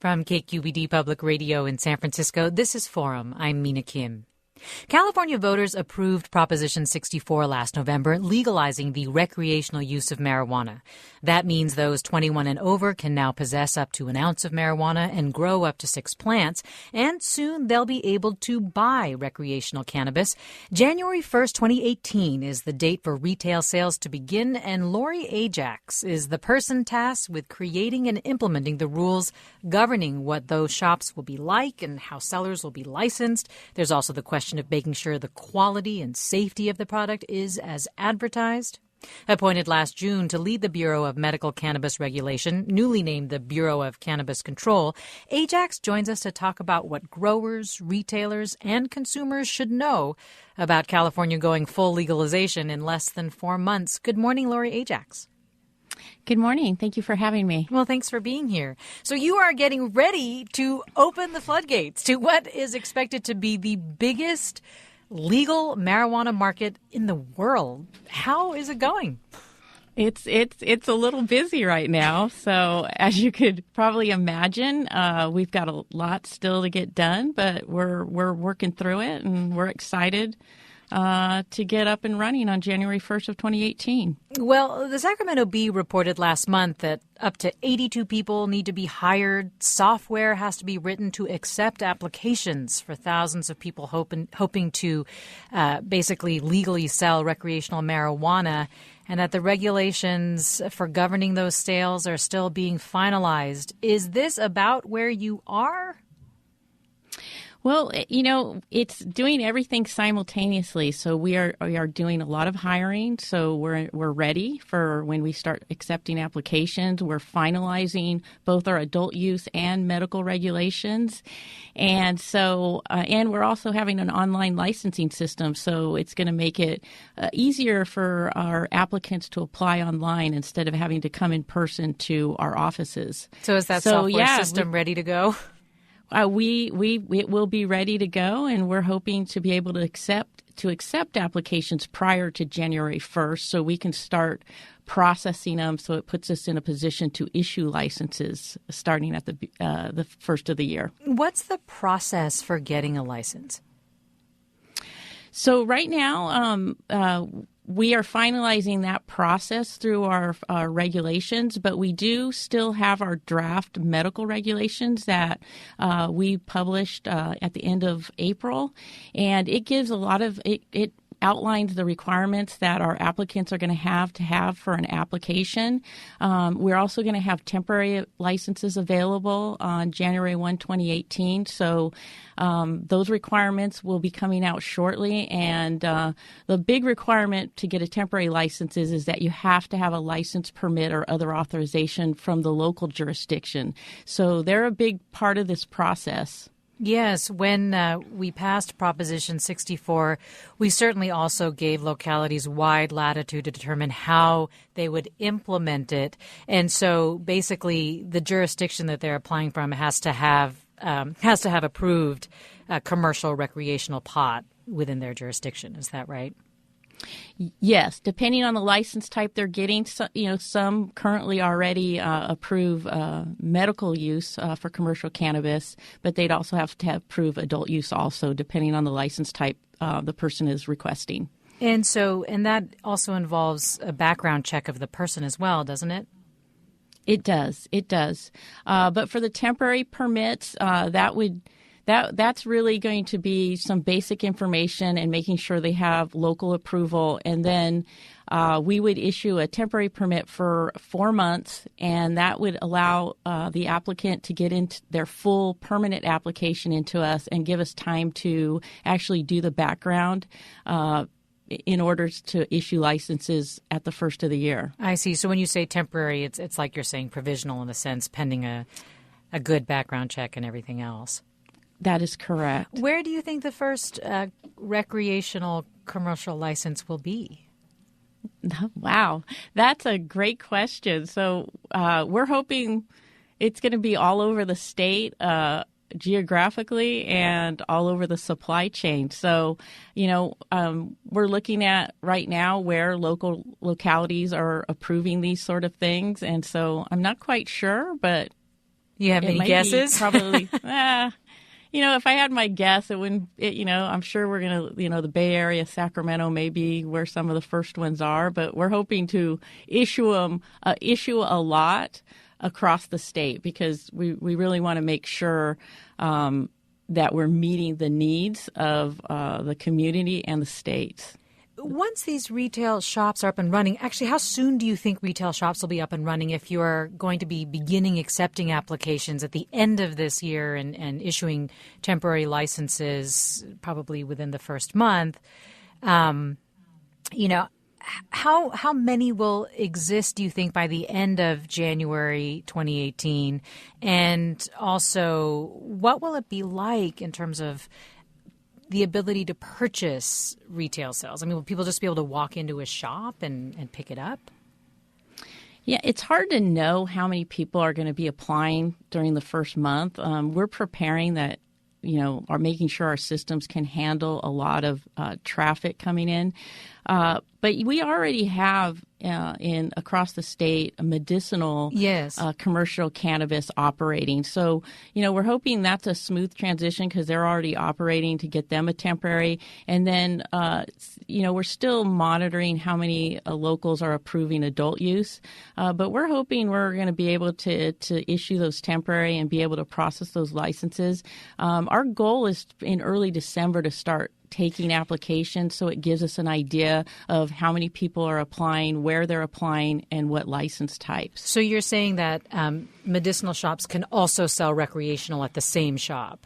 From KQED Public Radio in San Francisco, this is Forum. I'm Mina Kim. California voters approved Proposition 64 last November, legalizing the recreational use of marijuana. That means those 21 and over can now possess up to an ounce of marijuana and grow up to 6 plants, and soon they'll be able to buy recreational cannabis. January 1st, 2018 is the date for retail sales to begin, and Lori Ajax is the person tasked with creating and implementing the rules governing what those shops will be like and how sellers will be licensed. There's also the question of making sure the quality and safety of the product is as advertised. Appointed last June to lead the Bureau of Medical Cannabis Regulation, newly named the Bureau of Cannabis Control, Ajax joins us to talk about what growers, retailers, and consumers should know about California going full legalization in less than 4 months. Good morning, Lori Ajax. Good morning. Thank you for having me. Well, thanks for being here. So you are getting ready to open the floodgates to what is expected to be the biggest legal marijuana market in the world. How is it going? It's a little busy right now. So as you could probably imagine, we've got a lot still to get done, but we're working through it, and we're excited to get up and running on January 1st of 2018. Well, the Sacramento Bee reported last month that up to 82 people need to be hired. Software has to be written to accept applications for thousands of people hoping to basically legally sell recreational marijuana, and that the regulations for governing those sales are still being finalized. Is this about where you are? Well, it's doing everything simultaneously. So we are doing a lot of hiring. So we're ready for when we start accepting applications. We're finalizing both our adult use and medical regulations. And so, and we're also having an online licensing system. So it's going to make it easier for our applicants to apply online instead of having to come in person to our offices. So is that software system ready to go? It will be ready to go, and we're hoping to be able to accept applications prior to January 1st, so we can start processing them. So it puts us in a position to issue licenses starting at the first of the year. What's the process for getting a license? So right now, we are finalizing that process through our regulations, but we do still have our draft medical regulations that we published at the end of April, and it gives a lot of it outlines the requirements that our applicants are going to have for an application. We're also going to have temporary licenses available on January 1, 2018. So those requirements will be coming out shortly. And the big requirement to get a temporary license is that you have to have a license permit or other authorization from the local jurisdiction. So they're a big part of this process. Yes, when we passed Proposition 64, we certainly also gave localities wide latitude to determine how they would implement it. And so basically the jurisdiction that they're applying from has to have approved commercial recreational pot within their jurisdiction. Is that right? Yes, depending on the license type they're getting. So, some currently already approve medical use for commercial cannabis, but they'd also have to approve adult use also, depending on the license type the person is requesting. And that also involves a background check of the person as well, doesn't it? It does. But for the temporary permits, that's really going to be some basic information and making sure they have local approval. And then we would issue a temporary permit for 4 months, and that would allow the applicant to get into their full permanent application into us and give us time to actually do the background in order to issue licenses at the first of the year. I see. So when you say temporary, it's like you're saying provisional in a sense, pending a good background check and everything else. That is correct. Where do you think the first recreational commercial license will be? Wow, that's a great question. So we're hoping it's going to be all over the state geographically and all over the supply chain. So, we're looking at right now where localities are approving these sort of things. And so I'm not quite sure, but You have any guesses? Probably. If I had my guess, it wouldn't. I'm sure we're gonna. The Bay Area, Sacramento, may be where some of the first ones are, but we're hoping to issue a lot across the state because we really want to make sure that we're meeting the needs of the community and the states. Once these retail shops are up and running, actually, how soon do you think retail shops will be up and running if you're going to be beginning accepting applications at the end of this year and issuing temporary licenses probably within the first month? How many will exist, do you think, by the end of January 2018? And also, what will it be like in terms of the ability to purchase retail sales? I mean, will people just be able to walk into a shop and pick it up? Yeah, it's hard to know how many people are going to be applying during the first month. We're preparing that, are making sure our systems can handle a lot of traffic coming in. But we already have across the state a medicinal commercial cannabis operating. So, we're hoping that's a smooth transition because they're already operating to get them a temporary. And then, we're still monitoring how many locals are approving adult use. But we're hoping we're going to be able to issue those temporary and be able to process those licenses. Our goal is in early December to start taking applications, so it gives us an idea of how many people are applying, where they're applying, and what license types. So you're saying that medicinal shops can also sell recreational at the same shop?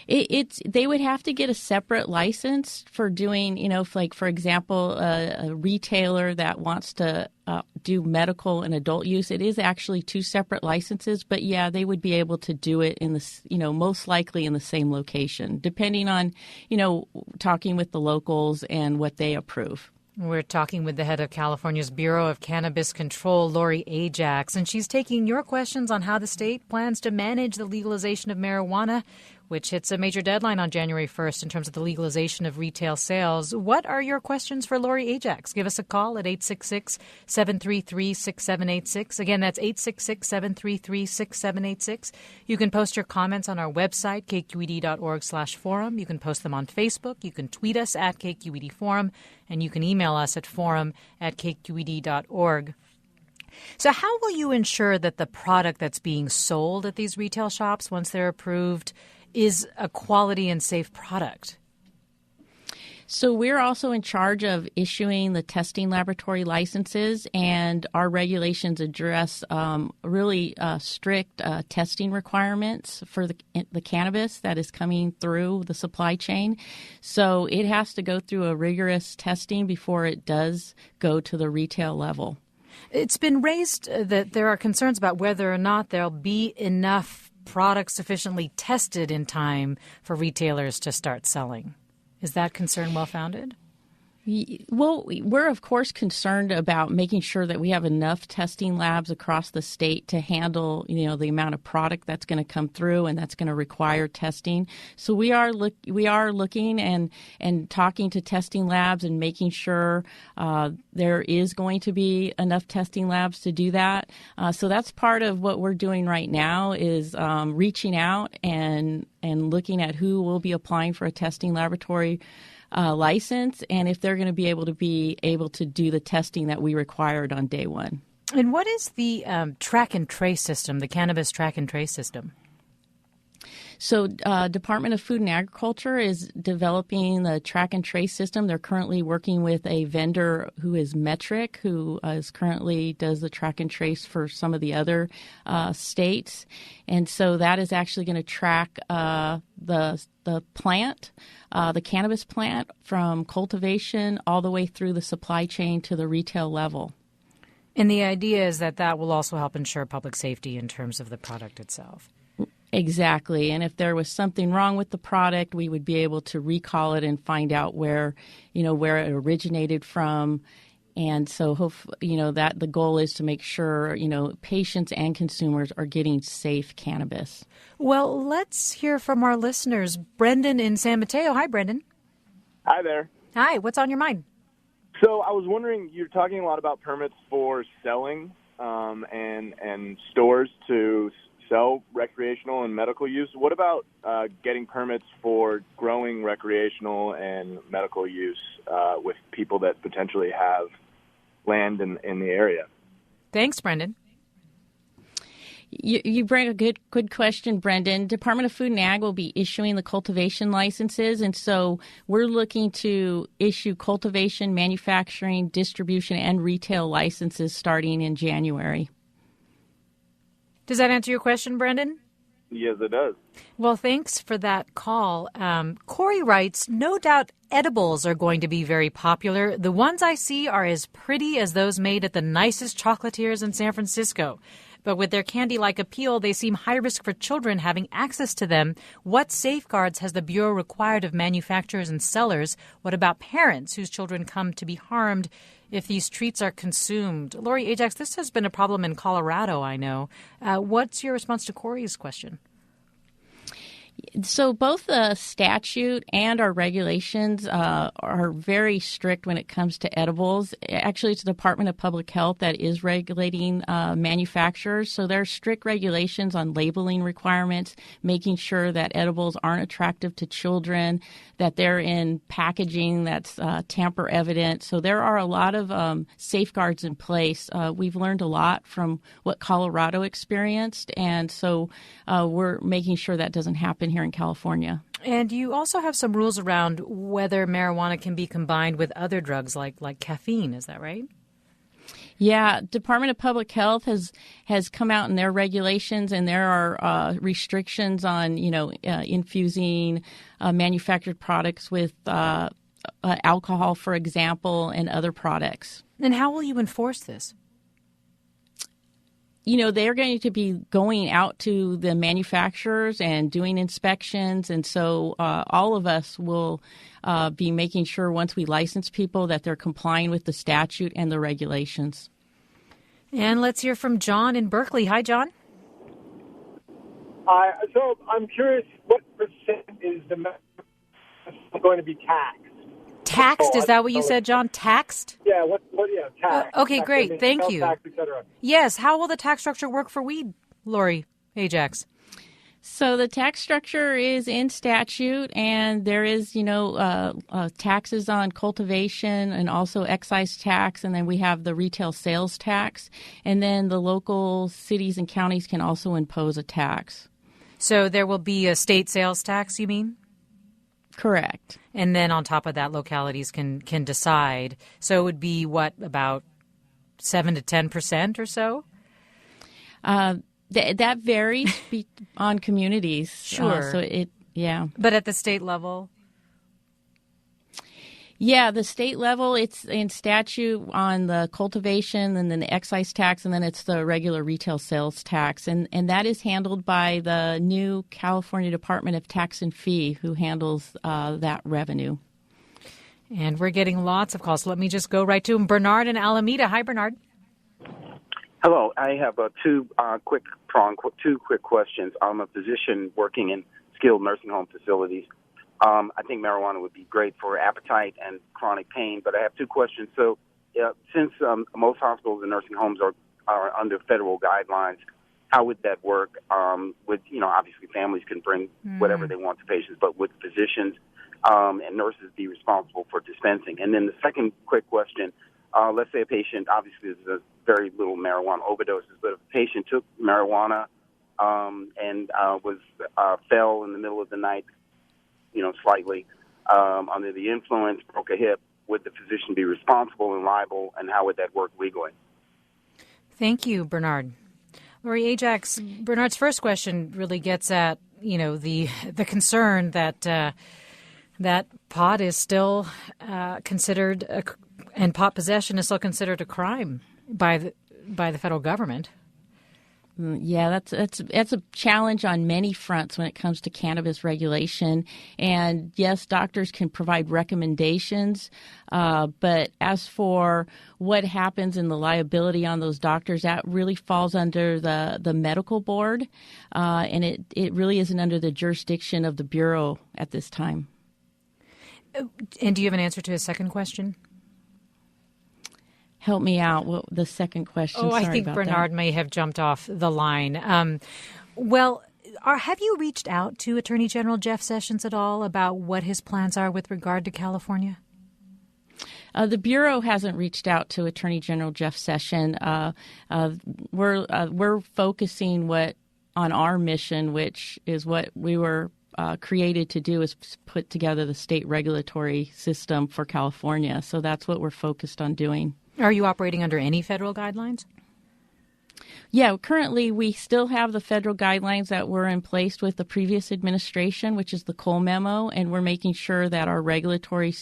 They would have to get a separate license for doing, for example, a retailer that wants to do medical and adult use. It is actually two separate licenses, but yeah, they would be able to do it in the, most likely in the same location, depending on, talking with the locals and what they approve. We're talking with the head of California's Bureau of Cannabis Control, Lori Ajax, and she's taking your questions on how the state plans to manage the legalization of marijuana, which hits a major deadline on January 1st in terms of the legalization of retail sales. What are your questions for Lori Ajax? Give us a call at 866-733-6786. Again, that's 866-733-6786. You can post your comments on our website, kqed.org/forum. You can post them on Facebook. You can tweet us at KQED Forum, and you can email us at forum@kqed.org. So how will you ensure that the product that's being sold at these retail shops, once they're approved, is a quality and safe product? So we're also in charge of issuing the testing laboratory licenses, and our regulations address really strict testing requirements for the cannabis that is coming through the supply chain. So it has to go through a rigorous testing before it does go to the retail level. It's been raised that there are concerns about whether or not there'll be enough products sufficiently tested in time for retailers to start selling. Is that concern well-founded? Well, we're, of course, concerned about making sure that we have enough testing labs across the state to handle, the amount of product that's going to come through and that's going to require testing. So we are looking and talking to testing labs and making sure there is going to be enough testing labs to do that. So that's part of what we're doing right now is reaching out and looking at who will be applying for a testing laboratory license, and if they're going to be able to do the testing that we required on day one. And what is the track and trace system, the cannabis track and trace system? So Department of Food and Agriculture is developing the track and trace system. They're currently working with a vendor who is Metric, who currently does the track and trace for some of the other states. And so that is actually going to track the plant, the cannabis plant, from cultivation all the way through the supply chain to the retail level. And the idea is that will also help ensure public safety in terms of the product itself. Exactly. And if there was something wrong with the product, we would be able to recall it and find out where it originated from. And so, that the goal is to make sure, patients and consumers are getting safe cannabis. Well, let's hear from our listeners. Brendan in San Mateo. Hi, Brendan. Hi there. Hi. What's on your mind? So I was wondering, you're talking a lot about permits for selling and stores to sell recreational and medical use. What about getting permits for growing recreational and medical use with people that potentially have land in the area? Thanks, Brendan. You bring a good question, Brendan. Department of Food and Ag will be issuing the cultivation licenses, and so we're looking to issue cultivation, manufacturing, distribution, and retail licenses starting in January. Does that answer your question, Brendan? Yes, it does. Well, thanks for that call. Corey writes, no doubt edibles are going to be very popular. The ones I see are as pretty as those made at the nicest chocolatiers in San Francisco. But with their candy-like appeal, they seem high risk for children having access to them. What safeguards has the Bureau required of manufacturers and sellers? What about parents whose children come to be harmed if these treats are consumed? Lori Ajax, this has been a problem in Colorado, I know. What's your response to Corey's question? So both the statute and our regulations are very strict when it comes to edibles. Actually, it's the Department of Public Health that is regulating manufacturers. So there are strict regulations on labeling requirements, making sure that edibles aren't attractive to children, that they're in packaging that's tamper evident. So there are a lot of safeguards in place. We've learned a lot from what Colorado experienced, and so we're making sure that doesn't happen here in California. And you also have some rules around whether marijuana can be combined with other drugs like caffeine. Is that right? Yeah, Department of Public Health has come out in their regulations, and there are restrictions on infusing manufactured products with alcohol, for example, and other products. And how will you enforce this? They're going to be going out to the manufacturers and doing inspections. And so all of us will be making sure once we license people that they're complying with the statute and the regulations. And let's hear from John in Berkeley. Hi, John. So I'm curious, what percent is the going to be taxed? Taxed? Is that what you said, John? Taxed? Yeah, taxed. Okay, great. Thank you. Tax, et cetera. Yes. How will the tax structure work for weed, Lori Ajax? So the tax structure is in statute, and there is, taxes on cultivation and also excise tax, and then we have the retail sales tax, and then the local cities and counties can also impose a tax. So there will be a state sales tax, you mean? Correct. And then on top of that, localities can decide. So it would be, about 7 to 10% or so? That varies on communities. Sure. But at the state level? Yeah, the state level, it's in statute on the cultivation and then the excise tax, and then it's the regular retail sales tax. And that is handled by the new California Department of Tax and Fee, who handles that revenue. And we're getting lots of calls. So let me just go right to him. Bernard in Alameda. Hi, Bernard. Hello. I have two quick questions. I'm a physician working in skilled nursing home facilities. I think marijuana would be great for appetite and chronic pain, but I have two questions. So since most hospitals and nursing homes are under federal guidelines, how would that work? Obviously families can bring whatever they want to patients, but would physicians and nurses be responsible for dispensing? And then the second quick question, let's say a patient, obviously there's very little marijuana overdoses, but if a patient took marijuana and fell in the middle of the night, slightly under the influence, broke a hip, would the physician be responsible and liable, and how would that work legally? Thank you, Bernard. Lori Ajax, Bernard's first question really gets at, the concern that that pot is still considered, and pot possession is still considered a crime by the federal government. Yeah, that's a challenge on many fronts when it comes to cannabis regulation. And yes, doctors can provide recommendations, but as for what happens in the liability on those doctors, that really falls under the medical board, and it really isn't under the jurisdiction of the Bureau at this time. And do you have an answer to his second question? Help me out. What the second question? I think Bernard may have jumped off the line. Well, have you reached out to Attorney General Jeff Sessions at all about what his plans are with regard to California? The Bureau hasn't reached out to Attorney General Jeff Sessions. We're focusing on our mission, which is what we were created to do, is put together the state regulatory system for California. So that's what we're focused on doing. Are you operating under any federal guidelines? Yeah, currently we still have the federal guidelines that were in place with the previous administration, which is the Cole Memo, and we're making sure that our regulatory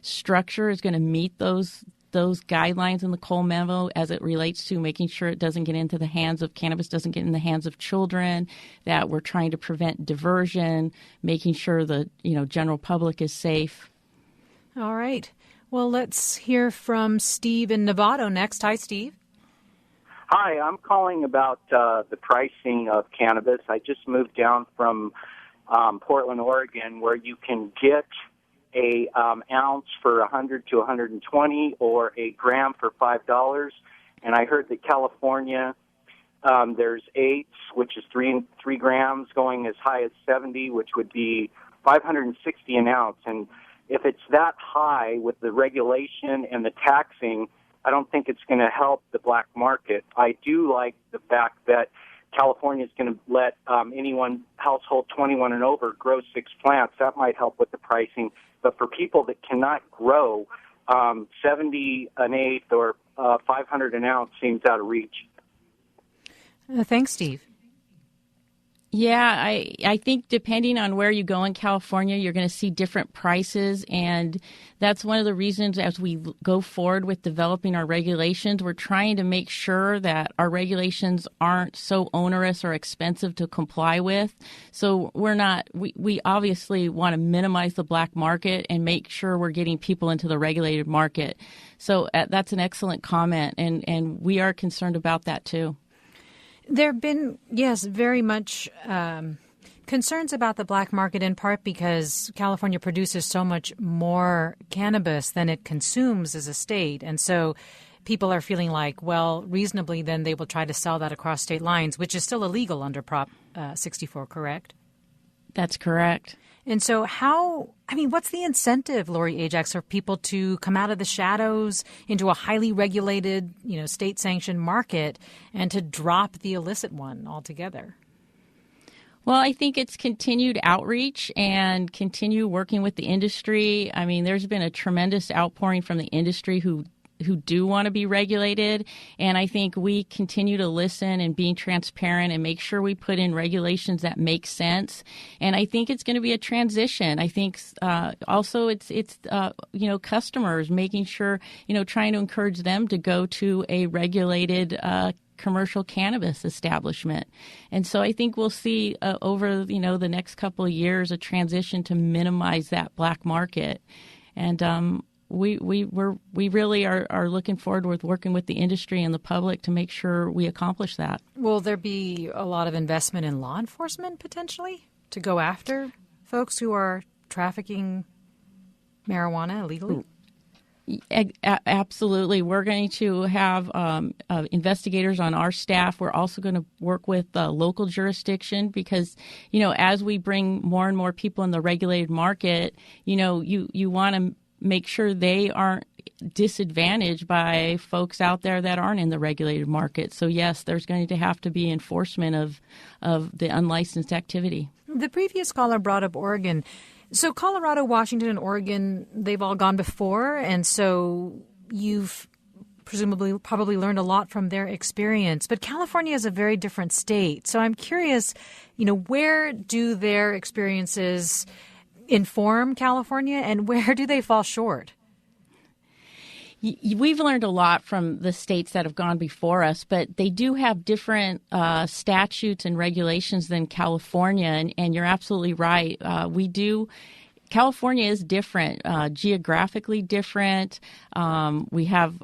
structure is going to meet those guidelines in the Cole Memo as it relates to making sure it doesn't get into the hands of cannabis, doesn't get in the hands of children, that we're trying to prevent diversion, making sure the general public is safe. All right. Well, let's hear from Steve in Novato next. Hi, Steve. Hi, I'm calling about the pricing of cannabis. I just moved down from Portland, Oregon, where you can get a ounce for $100 to $120 or a gram for $5. And I heard that California, there's eighths, which is 3 grams, going as high as 70, which would be $560 an ounce. And if it's that high with the regulation and the taxing, I don't think it's going to help the black market. I do like the fact that California is going to let anyone, household 21 and over, grow 6 plants. That might help with the pricing. But for people that cannot grow, 70 an eighth or 500 an ounce seems out of reach. Thanks, Steve. Yeah, I think depending on where you go in California, you're going to see different prices. And that's one of the reasons as we go forward with developing our regulations, we're trying to make sure that our regulations aren't so onerous or expensive to comply with. So we obviously want to minimize the black market and make sure we're getting people into the regulated market. So that's an excellent comment. And we are concerned about that, too. There have been, yes, very much concerns about the black market, in part because California produces so much more cannabis than it consumes as a state. And so people are feeling like, well, reasonably, then they will try to sell that across state lines, which is still illegal under Prop 64, correct? That's correct. And so what's the incentive, Lori Ajax, for people to come out of the shadows into a highly regulated, state-sanctioned market and to drop the illicit one altogether? Well, I think it's continued outreach and continue working with the industry. I mean, there's been a tremendous outpouring from the industry who do want to be regulated. And I think we continue to listen and being transparent and make sure we put in regulations that make sense. And I think it's going to be a transition. I think also it's customers, making sure, trying to encourage them to go to a regulated commercial cannabis establishment. And so I think we'll see over, the next couple of years a transition to minimize that black market. And we really are looking forward with working with the industry and the public to make sure we accomplish that. Will there be a lot of investment in law enforcement potentially to go after folks who are trafficking marijuana illegally? Absolutely. We're going to have investigators on our staff. We're also going to work with local jurisdiction because, as we bring more and more people in the regulated market, you want to make sure they aren't disadvantaged by folks out there that aren't in the regulated market. So, yes, there's going to have to be enforcement of the unlicensed activity. The previous caller brought up Oregon. So Colorado, Washington, and Oregon, they've all gone before, and so you've probably learned a lot from their experience. But California is a very different state. So I'm curious, where do their experiences inform California, and where do they fall short? We've learned a lot from the states that have gone before us, but they do have different statutes and regulations than California, and you're absolutely right. California is different, geographically different. We have,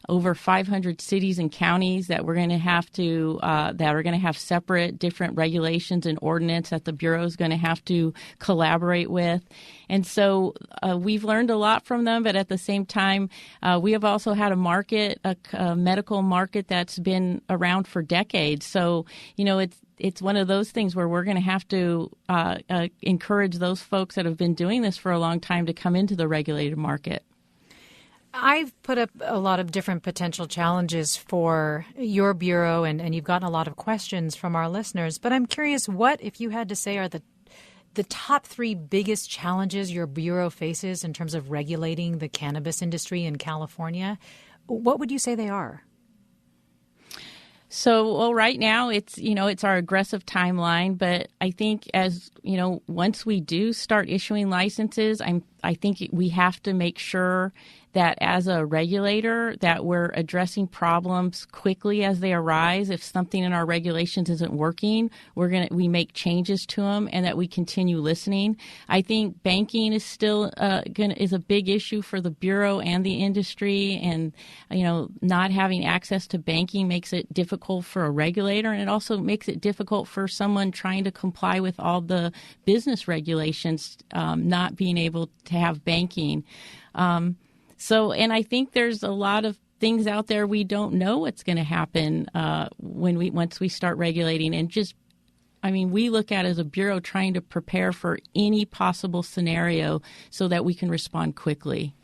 over 500 cities and counties that we're going to have to that are going to have separate different regulations and ordinance that the Bureau is going to have to collaborate with. And so we've learned a lot from them, but at the same time, we have also had a medical market that's been around for decades. So, it's one of those things where we're going to have to encourage those folks that have been doing this for a long time to come into the regulated market. I've put up a lot of different potential challenges for your Bureau, and you've gotten a lot of questions from our listeners. But I'm curious, what, if you had to say, are the top 3 biggest challenges your Bureau faces in terms of regulating the cannabis industry in California? What would you say they are? So, well, right now it's our aggressive timeline, but I think once we do start issuing licenses, I think we have to make sure that as a regulator that we're addressing problems quickly as they arise. If something in our regulations isn't working, we make changes to them, and that we continue listening. I think banking is still is a big issue for the Bureau and the industry, and not having access to banking makes it difficult for a regulator, and it also makes it difficult for someone trying to comply with all the business regulations, not being able to have banking. And I think there's a lot of things out there we don't know what's going to happen once we start regulating. And we look at it as a Bureau trying to prepare for any possible scenario so that we can respond quickly.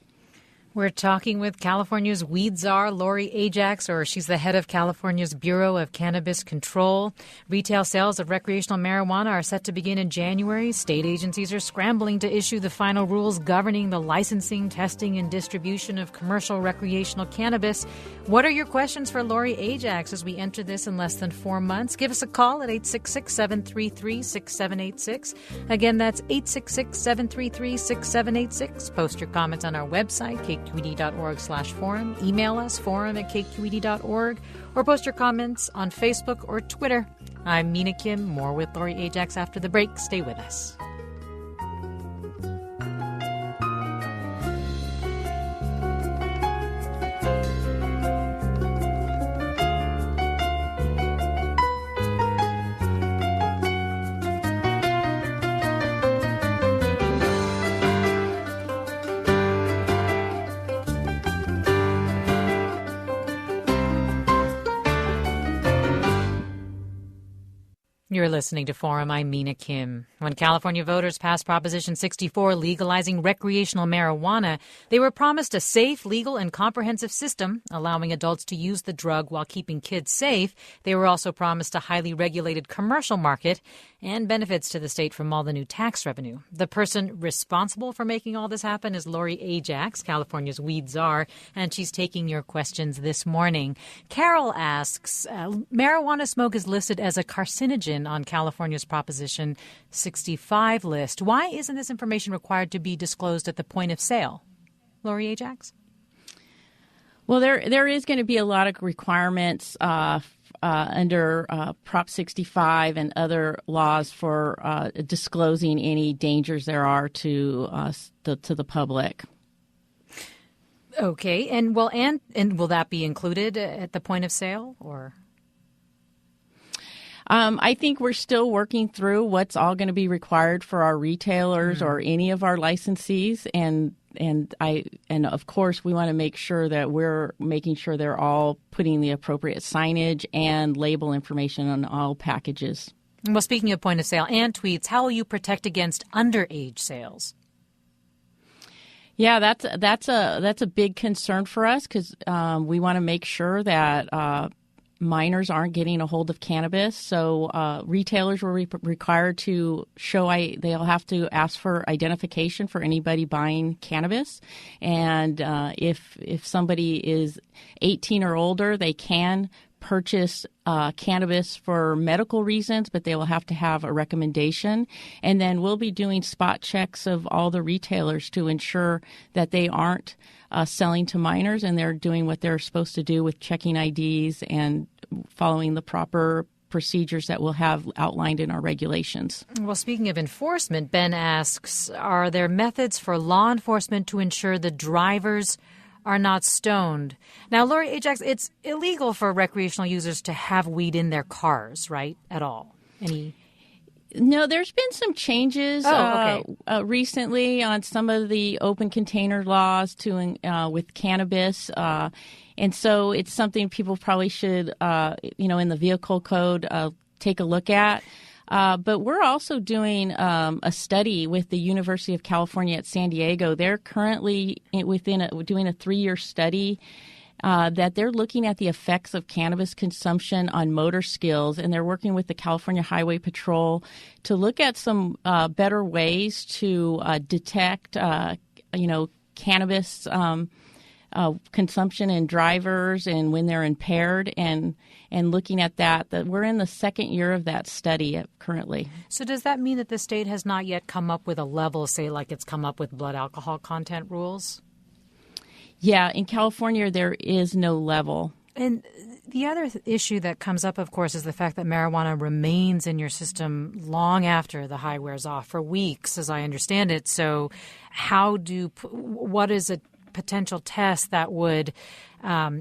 We're talking with California's weed czar, Lori Ajax, or she's the head of California's Bureau of Cannabis Control. Retail sales of recreational marijuana are set to begin in January. State agencies are scrambling to issue the final rules governing the licensing, testing, and distribution of commercial recreational cannabis. What are your questions for Lori Ajax as we enter this in less than 4 months? Give us a call at 866-733-6786. Again, that's 866-733-6786. Post your comments on our website, kqed.org/forum. Email us, forum@kqed.org, or post your comments on Facebook or Twitter. I'm Mina Kim. More with Lori Ajax after the break. Stay with us. You're listening to Forum. I'm Mina Kim. When California voters passed Proposition 64 legalizing recreational marijuana, they were promised a safe, legal, and comprehensive system allowing adults to use the drug while keeping kids safe. They were also promised a highly regulated commercial market and benefits to the state from all the new tax revenue. The person responsible for making all this happen is Lori Ajax, California's weed czar, and she's taking your questions this morning. Carol asks, marijuana smoke is listed as a carcinogen on California's Proposition 65 list. Why isn't this information required to be disclosed at the point of sale? Lori Ajax? Well, there is going to be a lot of requirements under Prop 65 and other laws for disclosing any dangers there are to the public. Okay, and will that be included at the point of sale, or? I think we're still working through what's all going to be required for our retailers or any of our licensees, and of course we want to make sure that we're making sure they're all putting the appropriate signage and label information on all packages. Well, speaking of point of sale and tweets, how will you protect against underage sales? Yeah, that's a big concern for us because we want to make sure that minors aren't getting a hold of cannabis. So retailers were required to they'll have to ask for identification for anybody buying cannabis. And if somebody is 18 or older, they can purchase cannabis for medical reasons, but they will have to have a recommendation. And then we'll be doing spot checks of all the retailers to ensure that they aren't selling to minors and they're doing what they're supposed to do with checking IDs and following the proper procedures that we'll have outlined in our regulations. Well, speaking of enforcement, Ben asks, are there methods for law enforcement to ensure the drivers are not stoned? Now, Lori Ajax, it's illegal for recreational users to have weed in their cars, right, at all? No, there's been some changes recently on some of the open container laws with cannabis. And so it's something people probably should, in the vehicle code, take a look at. But we're also doing a study with the University of California at San Diego. They're currently doing a 3-year study that they're looking at the effects of cannabis consumption on motor skills, and they're working with the California Highway Patrol to look at some better ways to detect, cannabis consumption in drivers and when they're impaired, and looking at that we're in the 2nd year of that study currently. So does that mean that the state has not yet come up with a level, say like it's come up with blood alcohol content rules? Yeah, in California there is no level. And the other issue that comes up, of course, is the fact that marijuana remains in your system long after the high wears off, for weeks, as I understand it. So what is a potential test that would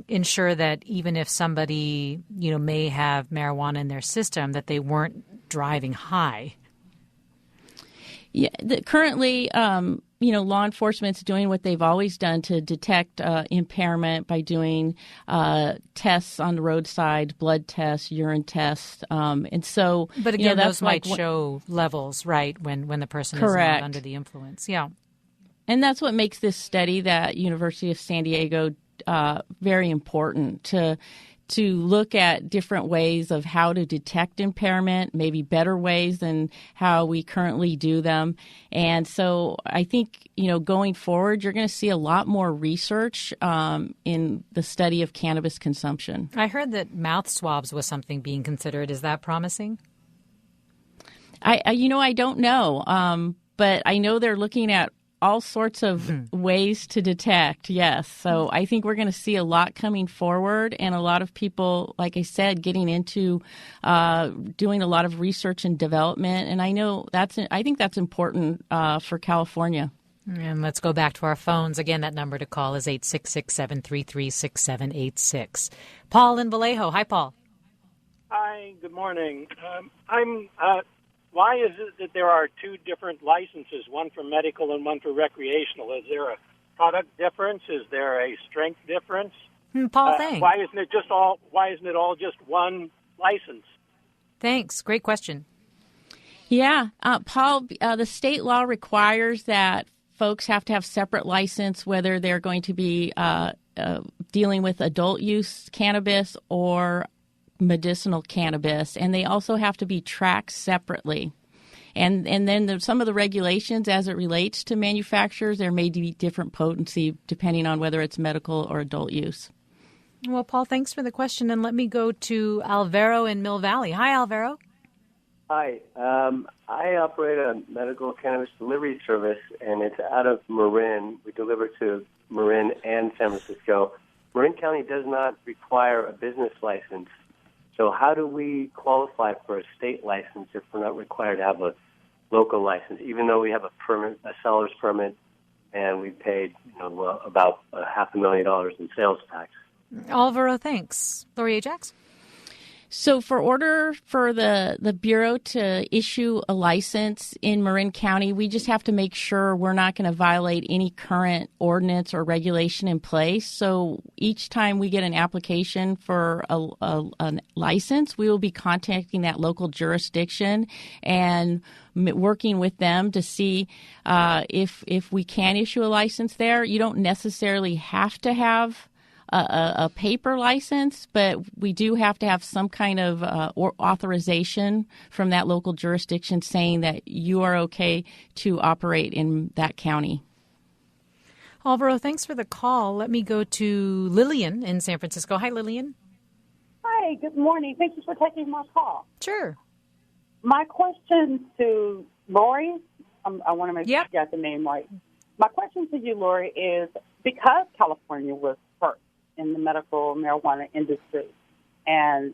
ensure that even if somebody, may have marijuana in their system, that they weren't driving high? Yeah, currently, law enforcement's doing what they've always done to detect impairment by doing tests on the roadside, blood tests, urine tests, and so. But again, those might show levels, right, when the person is not under the influence. Yeah. And that's what makes this study that University of San Diego very important, to look at different ways of how to detect impairment, maybe better ways than how we currently do them. And so I think, going forward, you're going to see a lot more research in the study of cannabis consumption. I heard that mouth swabs was something being considered. Is that promising? I don't know, but I know they're looking at all sorts of ways to detect, yes. So I think we're going to see a lot coming forward, and a lot of people, like I said, getting into doing a lot of research and development. And I think that's important for California. And let's go back to our phones. Again, that number to call is 866-733-6786. Paul in Vallejo. Hi, Paul. Hi, good morning. Why is it that there are 2 different licenses, one for medical and one for recreational? Is there a product difference? Is there a strength difference? Paul, thanks. Why isn't it all just one license? Thanks. Great question. Yeah, Paul, the state law requires that folks have to have separate license, whether they're going to be dealing with adult use cannabis or medicinal cannabis, and they also have to be tracked separately. And then there's some of the regulations as it relates to manufacturers, there may be different potency depending on whether it's medical or adult use. Well, Paul, thanks for the question, and let me go to Alvaro in Mill Valley. Hi, Alvaro. Hi. I operate a medical cannabis delivery service, and it's out of Marin. We deliver to Marin and San Francisco. Marin County does not require a business license. So how do we qualify for a state license if we're not required to have a local license, even though we have a permit, a seller's permit, and we paid about $500,000 in sales tax? Alvaro, thanks. Lori Ajax? So for order for the Bureau to issue a license in Marin County, we just have to make sure we're not going to violate any current ordinance or regulation in place. So each time we get an application for a license, we will be contacting that local jurisdiction and working with them to see if we can issue a license there. You don't necessarily have to have a paper license, but we do have to have some kind of authorization from that local jurisdiction saying that you are okay to operate in that county. Alvaro, thanks for the call. Let me go to Lillian in San Francisco. Hi, Lillian. Hi, good morning. Thank you for taking my call. Sure. My question to Lori, I want to make sure I got the name right. My question to you, Lori, is because California was first in the medical marijuana industry, and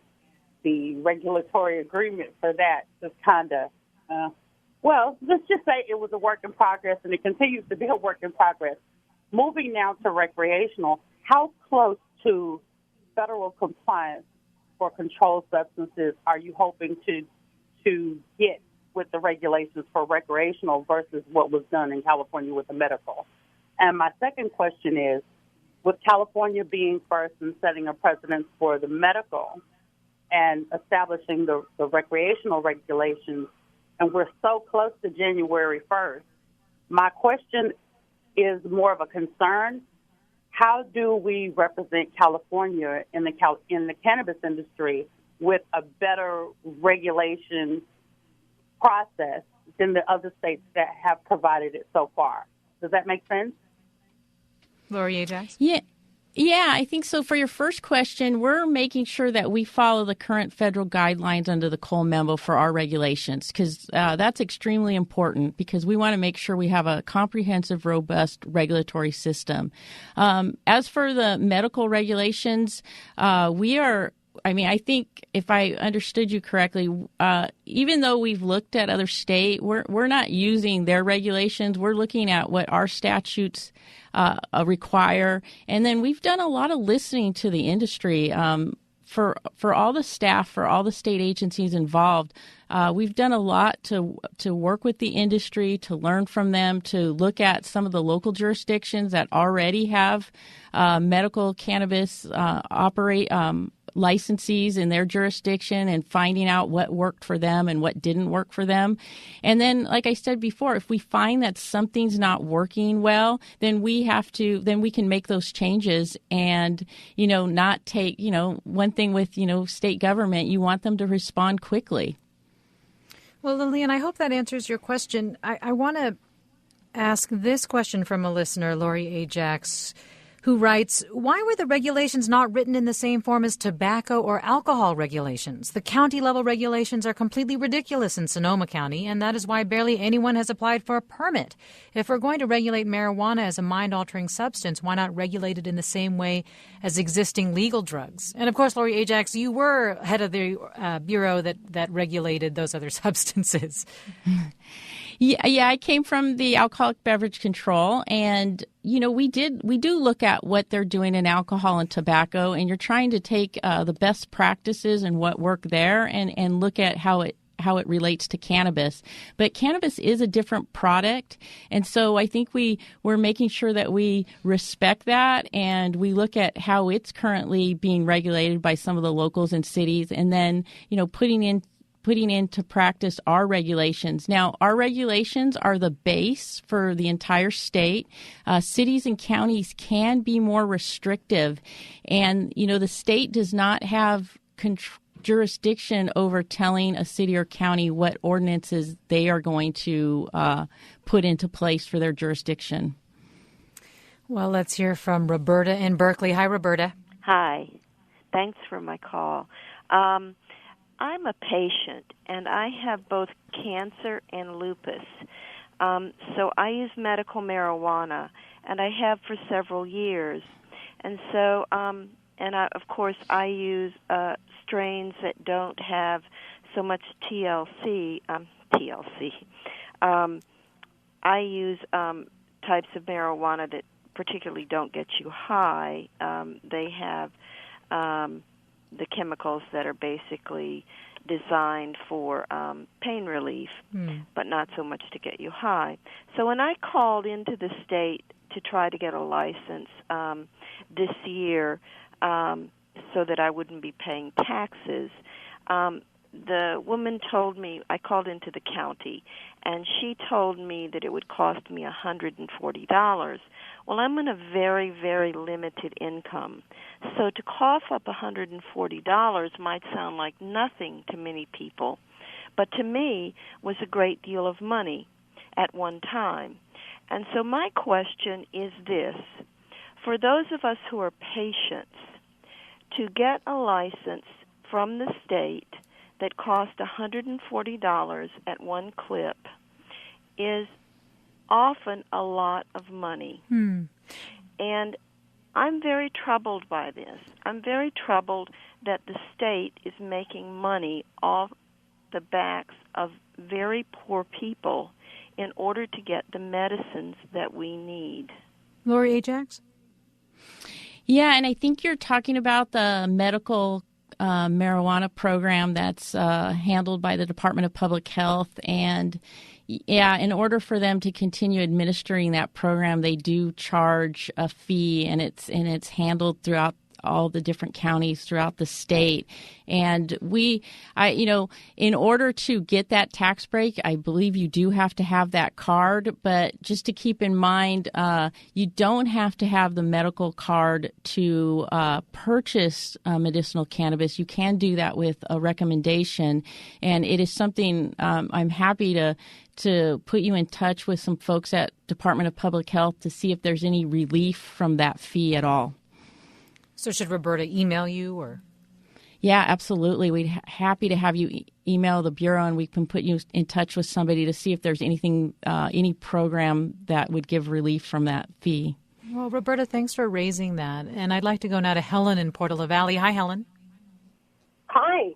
the regulatory agreement for that just kind of, let's just say it was a work in progress, and it continues to be a work in progress. Moving now to recreational, how close to federal compliance for controlled substances are you hoping to get with the regulations for recreational versus what was done in California with the medical? And my second question is, with California being first and setting a precedent for the medical, and establishing the recreational regulations, and we're so close to January 1st. My question is more of a concern. How do we represent California in the cannabis industry with a better regulation process than the other states that have provided it so far? Does that make sense? Lori Ajax? Yeah, I think so. For your first question, we're making sure that we follow the current federal guidelines under the Cole Memo for our regulations, because that's extremely important, because we want to make sure we have a comprehensive, robust regulatory system. As for the medical regulations, I think if I understood you correctly, even though we've looked at other states, we're not using their regulations. We're looking at what our statutes require. And then we've done a lot of listening to the industry. For all the staff, for all the state agencies involved, we've done a lot to work with the industry, to learn from them, to look at some of the local jurisdictions that already have medical cannabis licensees in their jurisdiction, and finding out what worked for them and what didn't work for them. And then, like I said before, if we find that something's not working well, then we can make those changes and, not take, one thing with, state government, you want them to respond quickly. Well, Lillian, I hope that answers your question. I want to ask this question from a listener, Lori Ajax, who writes, why were the regulations not written in the same form as tobacco or alcohol regulations? The county-level regulations are completely ridiculous in Sonoma County, and that is why barely anyone has applied for a permit. If we're going to regulate marijuana as a mind-altering substance, why not regulate it in the same way as existing legal drugs? And, of course, Lori Ajax, you were head of the bureau that regulated those other substances. Yeah, I came from the Alcoholic Beverage Control, and we do look at what they're doing in alcohol and tobacco, and you're trying to take the best practices and what work there, and look at how it relates to cannabis. But cannabis is a different product, and so I think we're making sure that we respect that, and we look at how it's currently being regulated by some of the locals and cities, and then putting into practice our regulations. Now, our regulations are the base for the entire state. Cities and counties can be more restrictive, and the state does not have jurisdiction over telling a city or county what ordinances they are going to put into place for their jurisdiction. Well, let's hear from Roberta in Berkeley. Hi, Roberta. Hi. Thanks for my call. I'm a patient, and I have both cancer and lupus. So I use medical marijuana, and I have for several years. And so, of course, I use strains that don't have so much TLC. I use types of marijuana that particularly don't get you high. They have the chemicals that are basically designed for pain relief, but not so much to get you high. So when I called into the state to try to get a license this year so that I wouldn't be paying taxes, the woman told me, I called into the county, and she told me that it would cost me $140. Well, I'm on a very, very limited income. So to cough up $140 might sound like nothing to many people, but to me was a great deal of money at one time. And so my question is this. For those of us who are patients, to get a license from the state that cost $140 at one clip is often a lot of money. And I'm very troubled by this. I'm very troubled that the state is making money off the backs of very poor people in order to get the medicines that we need. Lori Ajax? Yeah, and I think you're talking about the medical marijuana program that's handled by the Department of Public Health. And yeah, in order for them to continue administering that program, they do charge a fee, and it's handled throughout all the different counties throughout the state. And in order to get that tax break, I believe you do have to have that card. But just to keep in mind, you don't have to have the medical card to purchase medicinal cannabis. You can do that with a recommendation. And it is something I'm happy to put you in touch with some folks at Department of Public Health to see if there's any relief from that fee at all. So should Roberta email you or? Yeah, absolutely. We'd happy to have you email the Bureau, and we can put you in touch with somebody to see if there's anything, any program that would give relief from that fee. Well, Roberta, thanks for raising that. And I'd like to go now to Helen in Portola Valley. Hi, Helen. Hi.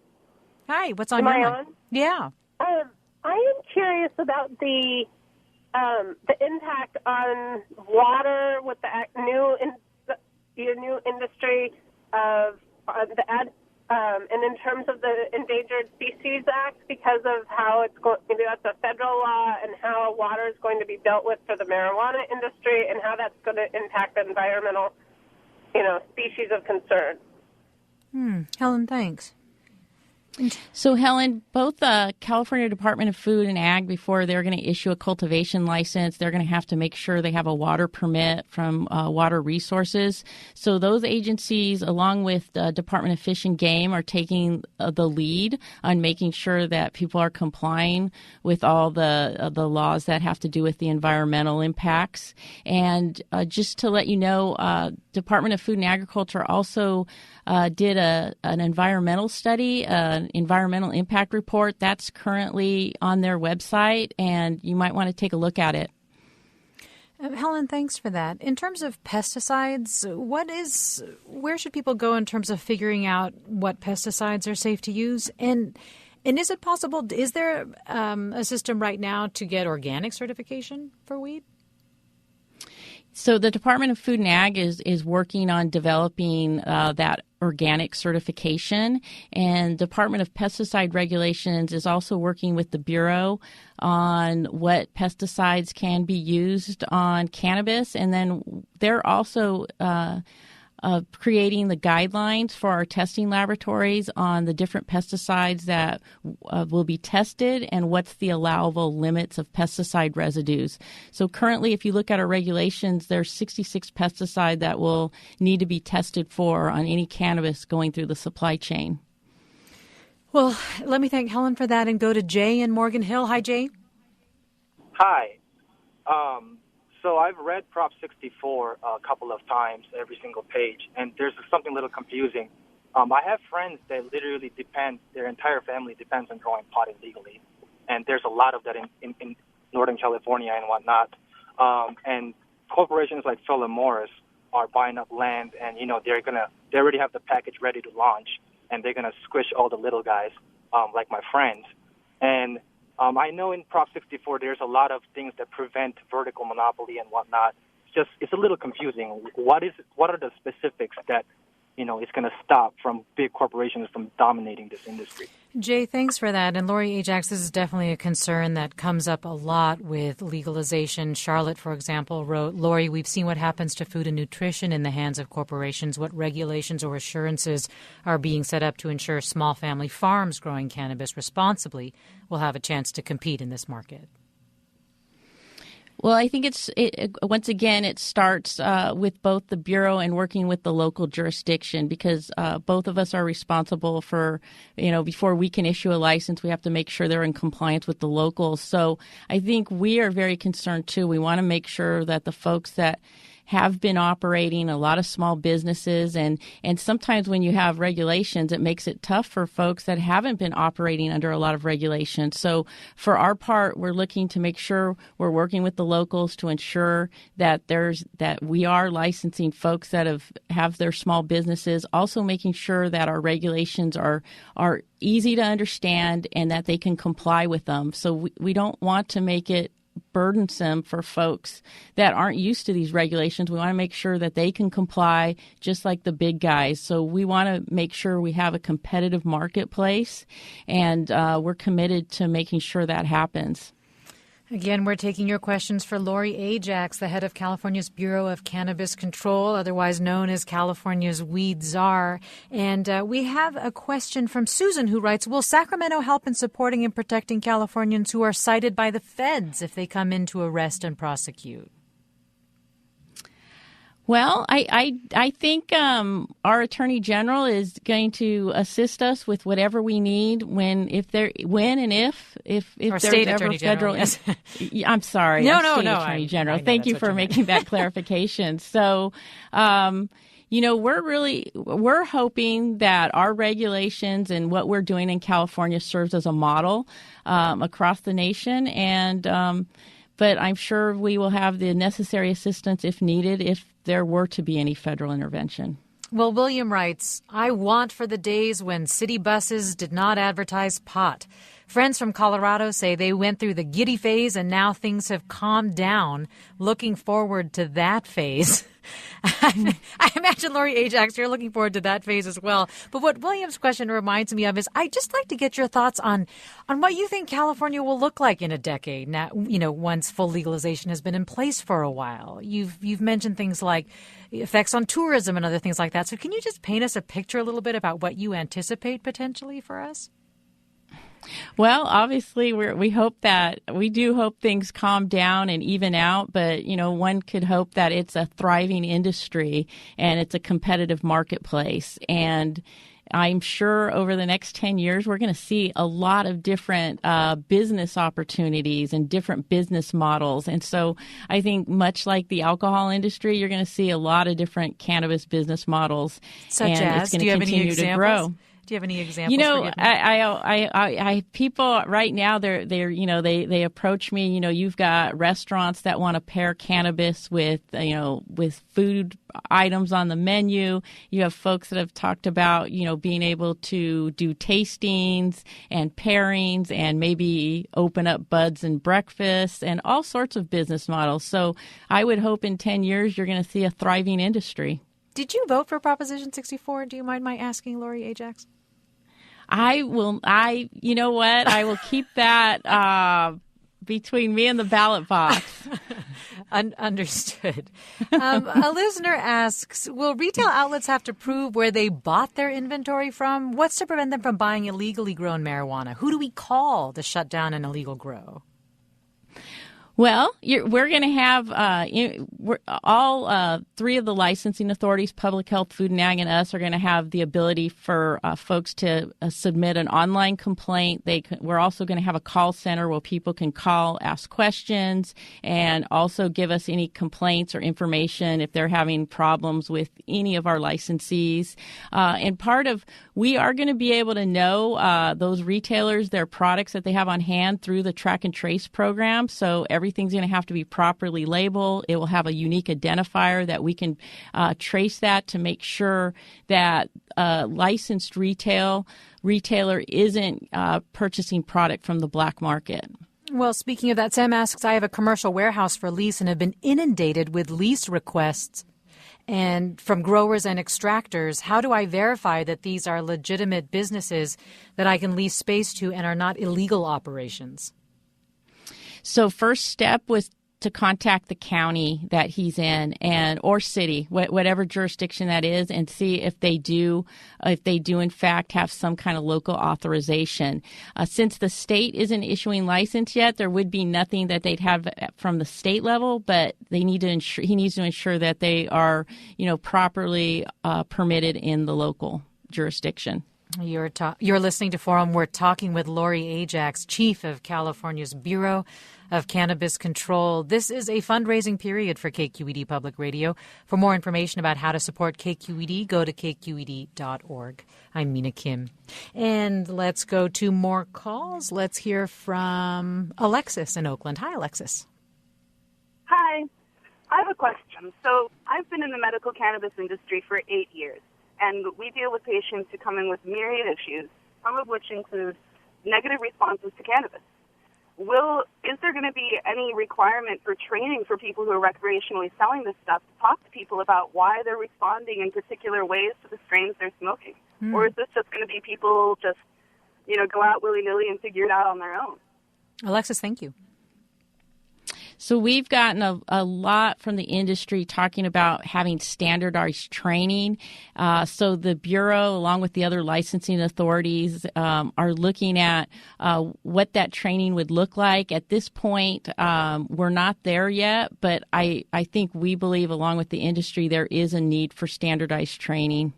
Hi, what's on Am your I mind? on? Yeah. I am curious about the impact on water with the new industry of and in terms of the Endangered Species Act, because of how it's going. That's a federal law, and how water is going to be dealt with for the marijuana industry, and how that's going to impact the environmental, species of concern. Helen, thanks. So, Helen, both the California Department of Food and Ag, before they're going to issue a cultivation license, they're going to have to make sure they have a water permit from Water Resources. So those agencies, along with the Department of Fish and Game, are taking the lead on making sure that people are complying with all the laws that have to do with the environmental impacts. And just to let you know, Department of Food and Agriculture also did an environmental study, an environmental impact report. That's currently on their website, and you might want to take a look at it. Helen, thanks for that. In terms of pesticides, where should people go in terms of figuring out what pesticides are safe to use? And is it possible, is there a system right now to get organic certification for weed? So the Department of Food and Ag is working on developing that organic certification, and Department of Pesticide Regulations is also working with the Bureau on what pesticides can be used on cannabis, and then they're also creating the guidelines for our testing laboratories on the different pesticides that will be tested and what's the allowable limits of pesticide residues. So currently, if you look at our regulations, there's 66 pesticides that will need to be tested for on any cannabis going through the supply chain. Well, let me thank Helen for that and go to Jay in Morgan Hill. Hi, Jay. Hi. So I've read Prop 64 a couple of times, every single page, and there's something a little confusing. I have friends that literally their entire family depends on growing pot illegally, and there's a lot of that in Northern California and whatnot. And corporations like Philip Morris are buying up land, and they already have the package ready to launch, and they're gonna squish all the little guys, like my friends. And I know in Prop 64 there's a lot of things that prevent vertical monopoly and whatnot. It's a little confusing. What are the specifics that is going to stop from big corporations from dominating this industry? Jay, thanks for that. And Lori Ajax, this is definitely a concern that comes up a lot with legalization. Charlotte, for example, wrote, Lori, we've seen what happens to food and nutrition in the hands of corporations. What regulations or assurances are being set up to ensure small family farms growing cannabis responsibly will have a chance to compete in this market? Well, I think once again, it starts with both the Bureau and working with the local jurisdiction, because both of us are responsible for, before we can issue a license, we have to make sure they're in compliance with the locals. So I think we are very concerned, too. We want to make sure that the folks that have been operating, a lot of small businesses, and sometimes when you have regulations, it makes it tough for folks that haven't been operating under a lot of regulations. So for our part, we're looking to make sure we're working with the locals to ensure that we are licensing folks that have their small businesses, also making sure that our regulations are easy to understand and that they can comply with them. So we don't want to make it burdensome for folks that aren't used to these regulations. We want to make sure that they can comply just like the big guys. So we want to make sure we have a competitive marketplace, and we're committed to making sure that happens. Again, we're taking your questions for Lori Ajax, the head of California's Bureau of Cannabis Control, otherwise known as California's weed czar. And we have a question from Susan, who writes, will Sacramento help in supporting and protecting Californians who are cited by the feds if they come in to arrest and prosecute? Well, I think our Attorney General is going to assist us with whatever we need when there's ever federal. Yes. I'm sorry. No, Attorney General. Thank you for making that clarification. So, we're hoping that our regulations and what we're doing in California serves as a model across the nation, and but I'm sure we will have the necessary assistance if needed if there were to be any federal intervention. Well, William writes, I want for the days when city buses did not advertise pot. Friends from Colorado say they went through the giddy phase and now things have calmed down. Looking forward to that phase. I imagine, Lori Ajax, you're looking forward to that phase as well. But what William's question reminds me of is I'd just like to get your thoughts on what you think California will look like in a decade now, once full legalization has been in place for a while. You've mentioned things like effects on tourism and other things like that. So can you just paint us a picture a little bit about what you anticipate potentially for us? Well, obviously, we do hope things calm down and even out. But, one could hope that it's a thriving industry and it's a competitive marketplace. And I'm sure over the next 10 years, we're going to see a lot of different business opportunities and different business models. And so I think much like the alcohol industry, you're going to see a lot of different cannabis business models. Such as? It's going to continue to grow. Do you have any examples? I people right now they approach me. You've got restaurants that want to pair cannabis with food items on the menu. You have folks that have talked about being able to do tastings and pairings and maybe open up buds and breakfasts and all sorts of business models. So I would hope in 10 years you're going to see a thriving industry. Did you vote for Proposition 64? Do you mind my asking, Lori Ajax? I will. You know what? I will keep that between me and the ballot box. Understood. A listener asks, will retail outlets have to prove where they bought their inventory from? What's to prevent them from buying illegally grown marijuana? Who do we call to shut down an illegal grow? Well, we're going to have all three of the licensing authorities, Public Health, Food and Ag, and us, are going to have the ability for folks to submit an online complaint. We're also going to have a call center where people can call, ask questions, and also give us any complaints or information if they're having problems with any of our licensees. And we are going to be able to know those retailers, their products that they have on hand through the track and trace program. So everything's going to have to be properly labeled. It will have a unique identifier that we can trace that to make sure that a licensed retailer isn't purchasing product from the black market. Well, speaking of that, Sam asks, I have a commercial warehouse for lease and have been inundated with lease requests and from growers and extractors. How do I verify that these are legitimate businesses that I can lease space to and are not illegal operations? So first step was to contact the county that he's in or city, whatever jurisdiction that is, and see if they do in fact have some kind of local authorization. Since the state isn't issuing license yet, there would be nothing that they'd have from the state level, but he needs to ensure that they are, properly permitted in the local jurisdiction. You're listening to Forum. We're talking with Lori Ajax, Chief of California's Bureau of Cannabis Control. This is a fundraising period for KQED Public Radio. For more information about how to support KQED, go to kqed.org. I'm Mina Kim. And let's go to more calls. Let's hear from Alexis in Oakland. Hi, Alexis. Hi. I have a question. So I've been in the medical cannabis industry for 8 years. And we deal with patients who come in with myriad issues, some of which include negative responses to cannabis. Is there going to be any requirement for training for people who are recreationally selling this stuff to talk to people about why they're responding in particular ways to the strains they're smoking? Or is this just going to be people just, go out willy-nilly and figure it out on their own? Alexis, thank you. So we've gotten a lot from the industry talking about having standardized training. So the Bureau, along with the other licensing authorities, are looking at what that training would look like. At this point, we're not there yet, but I think we believe, along with the industry, there is a need for standardized training.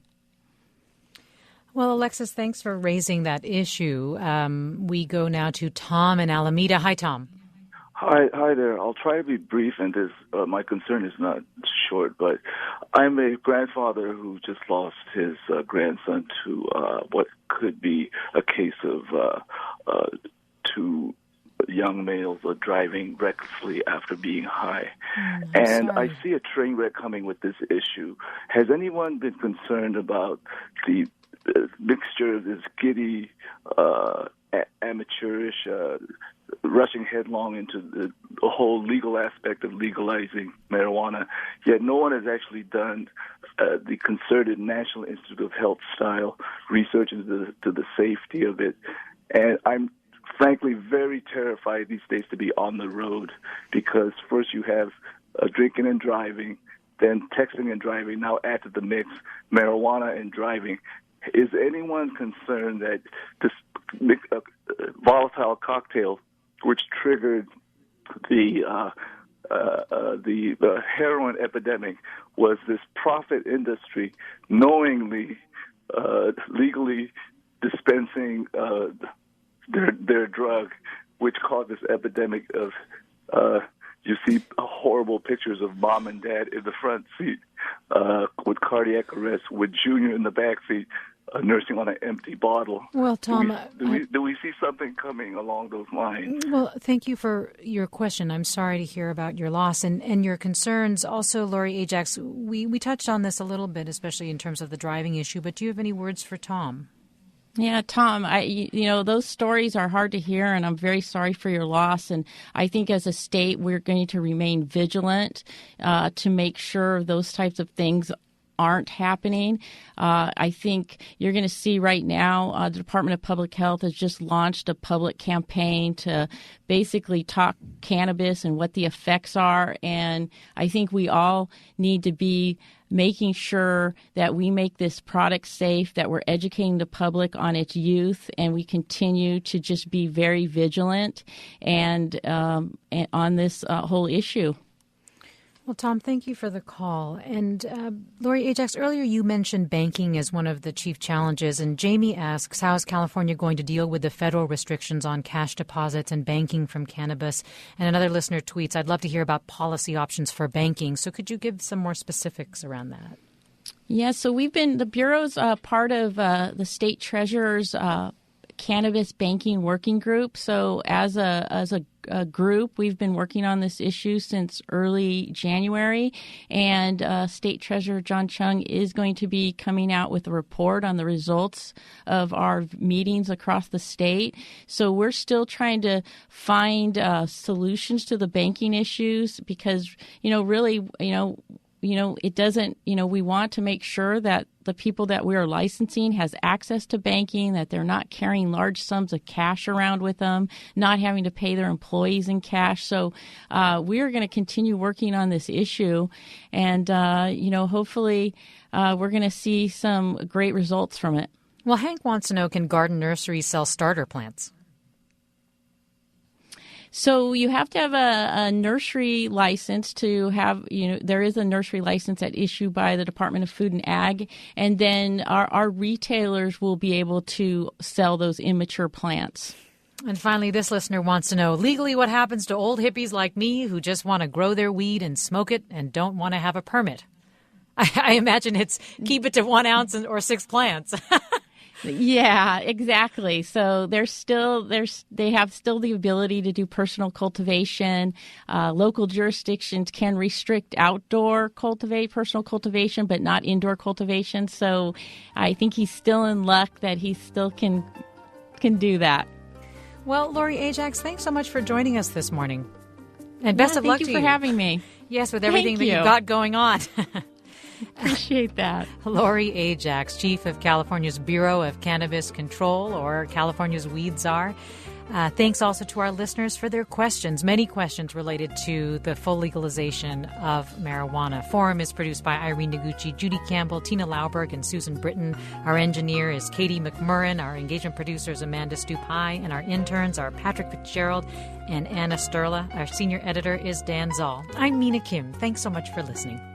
Well, Alexis, thanks for raising that issue. We go now to Tom in Alameda. Hi, Tom. Hi there. I'll try to be brief, and my concern is not short, but I'm a grandfather who just lost his grandson to what could be a case of two young males driving recklessly after being high. And I see a train wreck coming with this issue. Has anyone been concerned about the mixture of this giddy, amateurish, rushing headlong into the whole legal aspect of legalizing marijuana, yet no one has actually done the concerted National Institute of Health style research into the safety of it. And I'm frankly very terrified these days to be on the road, because first you have drinking and driving, then texting and driving, now add to the mix marijuana and driving. Is anyone concerned that this volatile cocktail, which triggered the heroin epidemic, was this profit industry knowingly, legally dispensing their drug, which caused this epidemic of you see horrible pictures of mom and dad in the front seat with cardiac arrest, with Junior in the back seat nursing on an empty bottle. Well, Tom, do we see something coming along those lines? Well, thank you for your question. I'm sorry to hear about your loss and your concerns. Also, Lori Ajax, we touched on this a little bit, especially in terms of the driving issue, but do you have any words for Tom? Yeah, Tom, those stories are hard to hear, and I'm very sorry for your loss. And I think as a state, we're going to remain vigilant to make sure those types of things aren't happening. I think you're going to see right now the Department of Public Health has just launched a public campaign to basically talk cannabis and what the effects are. And I think we all need to be making sure that we make this product safe, that we're educating the public on its use, and we continue to just be very vigilant and on this whole issue. Well, Tom, thank you for the call. And Lori Ajax, earlier you mentioned banking as one of the chief challenges. And Jamie asks, how is California going to deal with the federal restrictions on cash deposits and banking from cannabis? And another listener tweets, I'd love to hear about policy options for banking. So could you give some more specifics around that? Yeah, so the Bureau's part of the state treasurer's cannabis banking working group. So as a group, we've been working on this issue since early January, and State Treasurer John Chung is going to be coming out with a report on the results of our meetings across the state. So we're still trying to find solutions to the banking issues, because it doesn't, we want to make sure that the people that we are licensing has access to banking, that they're not carrying large sums of cash around with them, not having to pay their employees in cash. So we are going to continue working on this issue, and, hopefully we're going to see some great results from it. Well, Hank wants to know, can garden nurseries sell starter plants? So you have to have a nursery license to have, there is a nursery license that issued by the Department of Food and Ag, and then our retailers will be able to sell those immature plants. And finally, this listener wants to know, legally, what happens to old hippies like me who just want to grow their weed and smoke it and don't want to have a permit? I imagine it's keep it to 1 ounce or 6 plants. Yeah, exactly. So they have still the ability to do personal cultivation. Local jurisdictions can restrict outdoor personal cultivation, but not indoor cultivation. So I think he's still in luck that he still can do that. Well, Lori Ajax, thanks so much for joining us this morning. And best of luck to you. Thank you for having me. Yes, with everything that you've got going on. Appreciate that. Lori Ajax, Chief of California's Bureau of Cannabis Control, or California's Weed Czar. Thanks also to our listeners for their questions, many questions related to the full legalization of marijuana. Forum is produced by Irene Noguchi, Judy Campbell, Tina Lauberg, and Susan Britton. Our engineer is Katie McMurrin. Our engagement producer is Amanda Stupai. And our interns are Patrick Fitzgerald and Anna Sterla. Our senior editor is Dan Zoll. I'm Mina Kim. Thanks so much for listening.